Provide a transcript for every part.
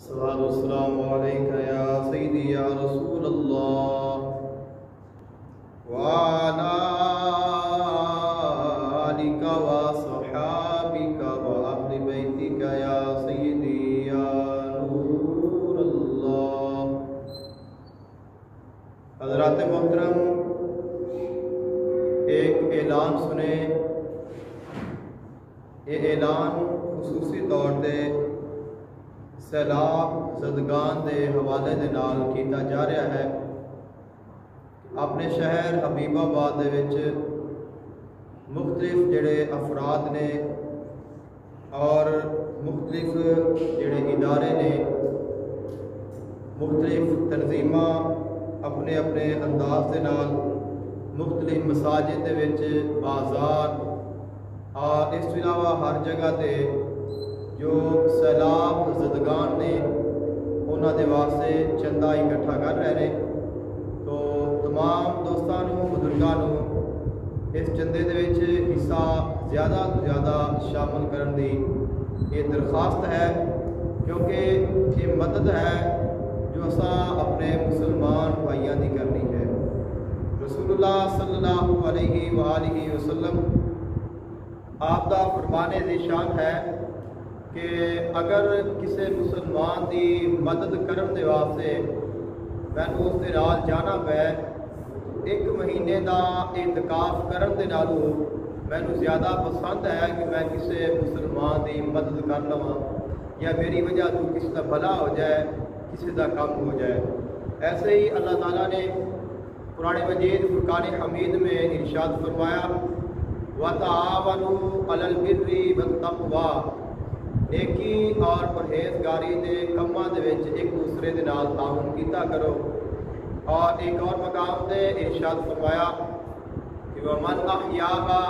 الصلاة والسلام عليك يا سيدي يا رسول الله وعلى آلك وصحابك وأهل بيتك يا سيدي يا نور الله۔ حضرات محترم، ایک اعلان سنیں۔ یہ اعلان خصوصی طور دے سیلاب زدگان دے حوالے دے نال کیتا جا رہا ہے۔ اپنے شہر حبیب آباد دے وچ مختلف جڑے افراد نے اور مختلف جڑے ادارے نے، مختلف تنظیماں اپنے اپنے انداز دے نال مختلف مساجد دے وچ، بازار اور اس کے علاوہ ہر جگہ تے جو سیلاب زدگان نے انہاں دے واسطے چندہ اکٹھا کر رہے ہیں۔ تو تمام دوستانوں بزرگانوں اس چندے دے وچ حصہ زیادہ تو زیادہ شامل کرن دی یہ درخواست ہے، کیونکہ یہ مدد ہے جو اساں اپنے مسلمان بھائیاں دی کرنی ہے۔ رسول اللہ صلی اللہ علیہ وآلہ وسلم آپ دا فرمانے ذیشان ہے کہ اگر کسی مسلمان دی مدد کرن دے واسطے مینوں اس دے نال جانا پے، 1 مہینے دا اعتکاف کرن دے نالوں مینوں زیادہ پسند ہے کہ میں کسی مسلمان دی مدد کر لواں، یا میری وجہ تو کسی دا بھلا ہو جائے، کسی دا کم ہو جائے۔ ایسے ہی اللہ تعالیٰ نے قرآن مجید فرقان حمید میں ارشاد فرمایا، وَتَعَاوَنُوا عَلَى الْبِرِّ وَالتَّقْوَىٰ، نیکی اور پرہیزگاری دے کماں دے وچ ایک دوسرے دے نال تعاون کیتا کرو۔ اور ایک اور مقام دے ارشاد فرمایا کہ وَمَنْ أَحْيَاهَا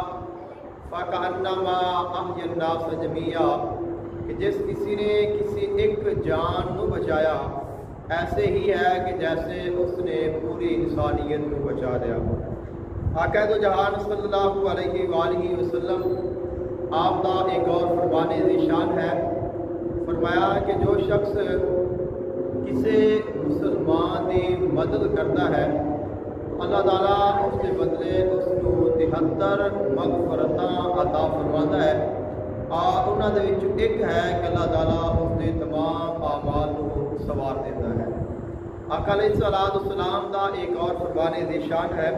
فَكَأَنَّمَا أَحْيَا النَّاسَ جَمِيعًا، کہ جس کسی نے کسی ایک جان نو بچایا ایسے ہی ہے کہ جیسے اس نے پوری انسانیت نو بچا لیا۔ آقا دو جہان صلی اللہ علیہ وآلہ وسلم آپ کا ایک اور فرمان ذیشان ہے، فرمایا کہ جو شخص کسی مسلمان کی مدد کرتا ہے تو اللہ تعالیٰ اس کے بدلے اس کو 73 مغفرتاں عطا فرماتا ہے، اور انہوں نے ایک ہے کہ اللہ تعالیٰ اس کے تمام اعمال کو سوار دیتا ہے۔ آقا علیہ السلام کا ایک اور فرمان ذیشان ہے،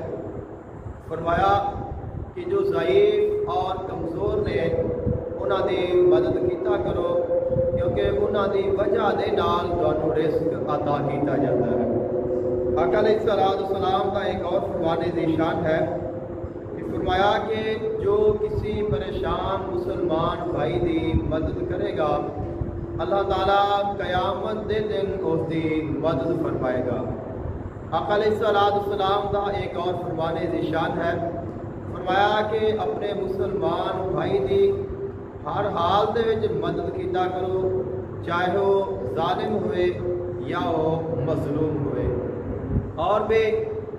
فرمایا کہ جو ضعیف اور کمزور نے انہاں دی مدد کیتا کرو، کیونکہ انہاں دی وجہ دے نال تانوں رزق عطا کیتا جاتا ہے۔ آقا علیہ السلام کا ایک اور فرمان ذیشان ہے کہ فرمایا کہ جو کسی پریشان مسلمان بھائی دی مدد کرے گا، اللہ تعالیٰ قیامت دے دن اس دی مدد فرمائے گا۔ آقا علیہ السلام کا ایک اور فرمان ذیشان ہے، فرمایا کہ اپنے مسلمان بھائی دی ہر حال دے وچ مدد کیتا کرو، چاہے وہ ظالم ہوئے یا وہ مظلوم ہوئے۔ اور بھی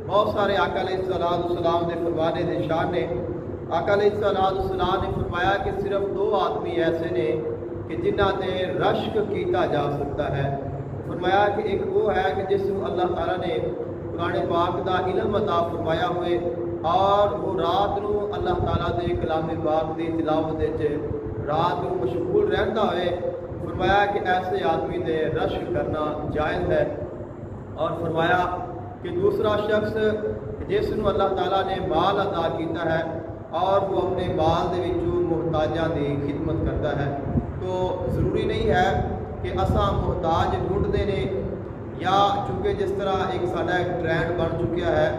بہت سارے آقا علیہ السلام نے فرمان ذیشان نے۔ آقا علیہ السلام نے فرمایا کہ صرف 2 آدمی ایسے نے کہ جنہ تے رشک کیتا جا سکتا ہے۔ فرمایا کہ ایک وہ ہے کہ جس کو اللہ تعالیٰ نے قرآن پاک دا علم عطا فرمایا ہوئے اور وہ رات نو اللہ تعالیٰ دے کلام پاک دی تلاوت وچ رات نو مشغول رہتا ہوئے۔ فرمایا کہ ایسے آدمی دے رشک کرنا جائز ہے۔ اور فرمایا کہ دوسرا شخص جس نو اللہ تعالیٰ نے مال عطا کیتا ہے اور وہ اپنے مال دے وچوں محتاجاں دی خدمت کرتا ہے۔ تو ضروری نہیں ہے کہ اساں محتاج ڈھونڈتے ہیں، یا چونکہ جس طرح ایک ساڈا ایک ٹرینڈ بن چکا ہے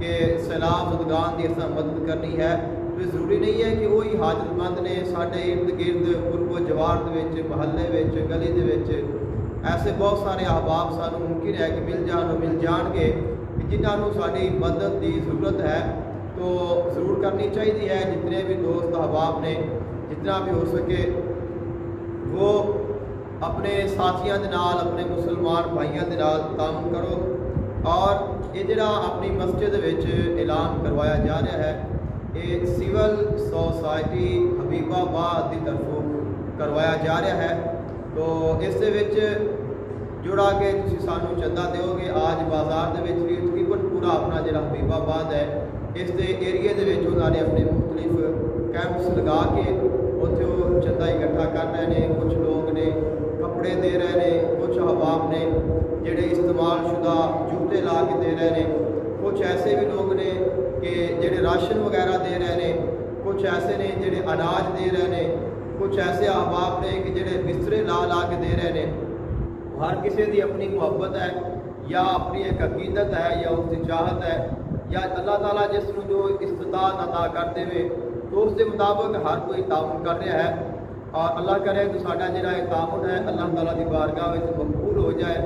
کہ سیلاب زدگان کی اساں مدد کرنی ہے، تو ضروری نہیں ہے کہ وہی حاجت مند نے ساڈے ارد گرد قرب و جوار دے وچ، محلے وچ، گلی دے وچ ایسے بہت سارے احباب سانوں ممکن ہے کہ مل جان گے کہ جنہاں نوں ساڈی مدد دی ضرورت ہے۔ تو ضرور کرنی چاہیے ہے، جتنے بھی دوست احباب نے جتنا بھی ہو سکے وہ اپنے ساتھیاں دے نال، اپنے مسلمان بھائیاں دے نال تعاون کرو۔ اور یہ جڑا اپنی مسجد وچ اعلان کروایا جا رہا ہے، یہ سول سوسائٹی حبیب آباد کی طرفوں کروایا جا رہا ہے۔ تو اس دے وچ जोड़ा कि तुसीं सानू चंदा दिओगे। आज बाज़ार दे विच भी तकरीबन पूरा अपना जिहड़ा हबीबाबाद है इस दे एरिए दे विच उन्होंने अपने मुख्तलिफ कैंप्स लगा के उत्थे वो चंदा इकट्ठा कर रहे हैं। कुछ लोग ने कपड़े दे रहे हैं, कुछ अहबाब ने जिहड़े इस्तेमाल शुदा जूते ला के दे रहे हैं, कुछ ऐसे भी लोग ने कि जिहड़े राशन वगैरह दे रहे हैं, कुछ ऐसे ने जिहड़े अनाज दे रहे हैं, कुछ ऐसे अहबाब ने कि जिहड़े बिस्तरे ला ला के दे रहे हैं। हर किसी की अपनी मुहब्बत है या अपनी एक अकीदत है या उसकी चाहत है या अल्लाह ताला जिसनूं जो इस्तिताअत अता कर देवे तो उसके मुताबिक हर कोई ताउन कर रहा है। और अल्लाह करे तो साडा जिहड़ा ये ताउन है अल्लाह ताला की बारगाह में मकबूल हो जाए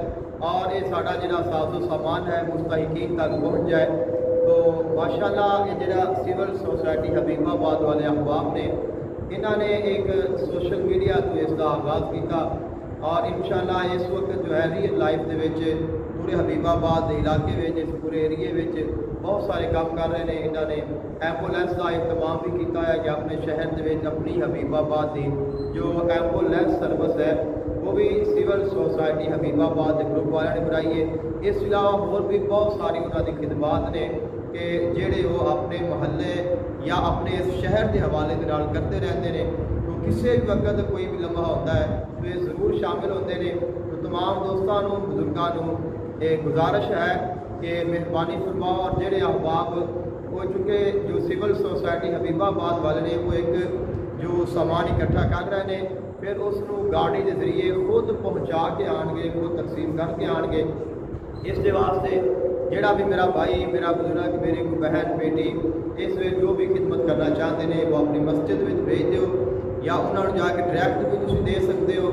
और ये साडा जिहड़ा साजो सामान है मुस्तहिकीन तक पहुँच जाए। तो माशाअल्लाह ये जिहड़ा सिविल सोसाइटी हबीबाबाद वाले अहबाब ने इन्होंने एक सोशल मीडिया तो इसका आगाज़ किया और इंशाअल्लाह इस वक्त जो है रियल लाइफ के पूरे हबीबाबाद इलाके में इस पूरे एरिए में बहुत सारे काम कर रहे हैं। इन्होंने एम्बूलेंस का इस्तेमाल भी किया है कि अपने शहर के अपनी हबीबाबाद की जो एम्बूलेंस सर्विस है वो भी सिविल सोसाइटी हबीबाबाद के ग्रुप वाले ने बनाई है। इस अलावा होर भी बहुत सारी उन्होंने खिदमात ने कि जेड़े वो अपने महल्ले या अपने शहर के हवाले के नाल करते रहते हैं। तो किसी भी वक्त कोई भी लम्हा होता है तो ये ज़रूर शामिल होते हैं। तो तमाम दोस्तों बुजुर्गों ये गुजारिश है कि मेहरबानी फरमाओ और जेड़े अहबाब हो चुके जो सिविल सोसाइटी हबीबाबाद वाले ने वो एक जो सामान इकट्ठा कर रहे हैं फिर उसनों गाड़ी के जरिए खुद पहुँचा के आएंगे, खुद तकसीम करके आएंगे। इस वास्ते जेड़ा भी मेरा भाई मेरा बुजुर्ग मेरी कोई बहन बेटी इस वे जो भी खिदमत करना चाहते हैं वो अपनी मस्जिद में भेज दो या उन्होंने जाके डायरैक्ट भी तुम दे सकते हो।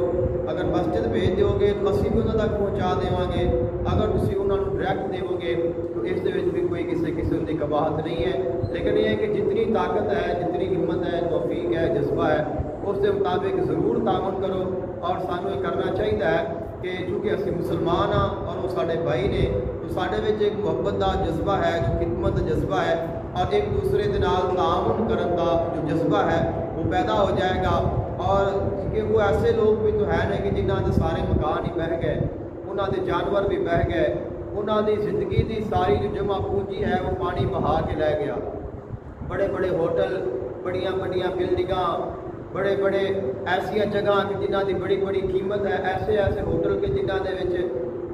अगर मस्जिद भेज दोगे तो असी भी उन्होंने तक पहुँचा देवांगे। अगर तुम उन्होंने डायरैक्ट देवोगे तो इस भी कोई किसी किस्म की कबाहत नहीं है। लेकिन यह है कि जितनी ताकत है, जितनी हिम्मत है, तौफीक है, जज्बा है, उसके मुताबिक ज़रूर तावन करो। और सानू ये करना चाहिए है कि चूँकि असी मुसलमान हाँ और वो साढ़े भाई ने तो साढ़े विच एक मुहब्बत का जज्बा है, जो खिदमत जज्बा है और एक दूसरे के नाल ताअवुन करन का जो जज्बा है वो पैदा हो जाएगा। और कि वो ऐसे लोग भी तो है नहीं कि जिन्हों के सारे मकान ही बह गए, उन्होंने जानवर भी बह गए, उन्होंने ज़िंदगी की सारी जो जमा पूंजी है वो पानी बहा के लै गया। बड़े बड़े होटल, बड़िया बड़िया बिल्डिंगां, बड़े बड़े ऐसिया जगह कि जिन्हों की बड़ी बड़ी कीमत है, ऐसे ऐसे होटल के जिन्होंने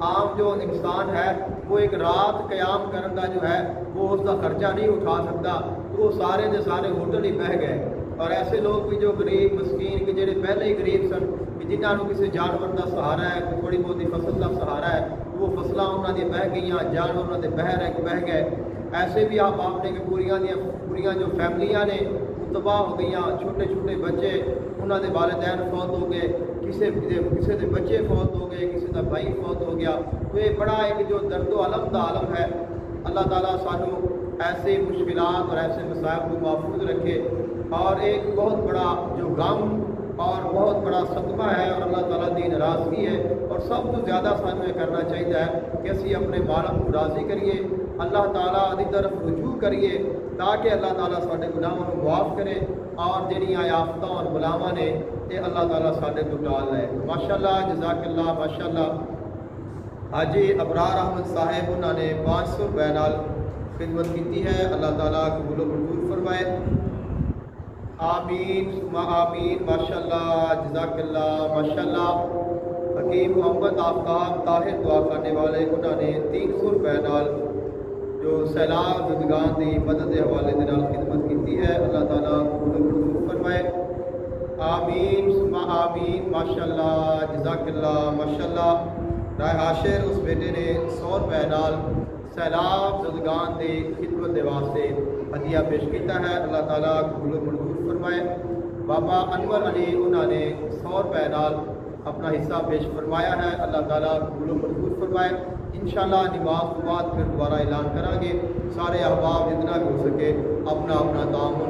आम जो इंसान है वो एक रात क़याम करने का जो है वो उसका खर्चा नहीं उठा सकता। तो वो सारे के सारे होटल ही बह गए। और ऐसे लोग भी जो गरीब मस्कीन के जेडे पहले ही गरीब सन कि जिन्होंने किसी जानवर का सहारा है, थोड़ी बहुत फसल का सहारा है, वो फसलें उन्होंने बह गई, जानवर उन्होंने बह गए। ऐसे भी आप आपने कि पूरियां जो फैमिलियां ने तबाह हो गई। छोटे छोटे बच्चे उन्होंने वालिदैन फौत हो गए, किसी के बच्चे फौत हो गए, किसी का भाई फौत हो गया। तो ये बड़ा एक जो दर्द अलम का आलम है। अल्लाह ताला सानू ऐसे मुश्किलात और ऐसे मसाइब को महफूज रखे। और एक बहुत बड़ा जो गम और बहुत बड़ा सदमा है और अल्लाह ताला की नाराज़गी है। और सब तो ज़्यादा सानू ये करना चाहिए है कि असी अपने मालिक को राज़ी करिए, अल्लाह ताला की तरफ रुजू करिए ताकि अल्लाह ताला साडे गुनाहों को माफ़ करे और जिहड़ियां आफतां और बलावां ने ये अल्लाह ताला साडे तो टाल है। माशाअल्लाह, जज़ाकल्लाह, माशाअल्लाह। हाजी अबरार अहमद साहेब उन्होंने 500 रुपए नाल खिदमत की है। अल्लाह ताला कबूल मंजूर फरमाए। आमीन सुमा आमीन। माशाअल्लाह, जज़ाकल्लाह, माशाअल्लाह। हकीम मोहम्मद आफ्ताब ताहिर दुआ करने वाले उन्होंने 300 रुपए नाल जो सैलाब ज़दगान की मदद के हवाले के नाल खिदमत की है। अल्लाह ताला कबूल मंजूर फरमाए। आमीन सुमा आमीन। माशाअल्लाह, जज़ाकल्लाह, माशाअल्लाह। राय हाशिर उस बेटे ने 100 रुपए नाल सैलाब ज़दगान की खिदमत के वास्ते हदिया पेश किया है। अल्लाह ताला कबूल मंजूर फरमाए। बाबा अनवर अली उन्होंने 100 रुपए नाल अपना हिस्सा पेश फरमाया है। अल्लाह ताला कबूल मंजूर फरमाए। इंशाअल्लाह नमाज के बाद फिर दोबारा ऐलान करांगे। सारे अहबाब जितना भी हो सके अपना अपना तामुन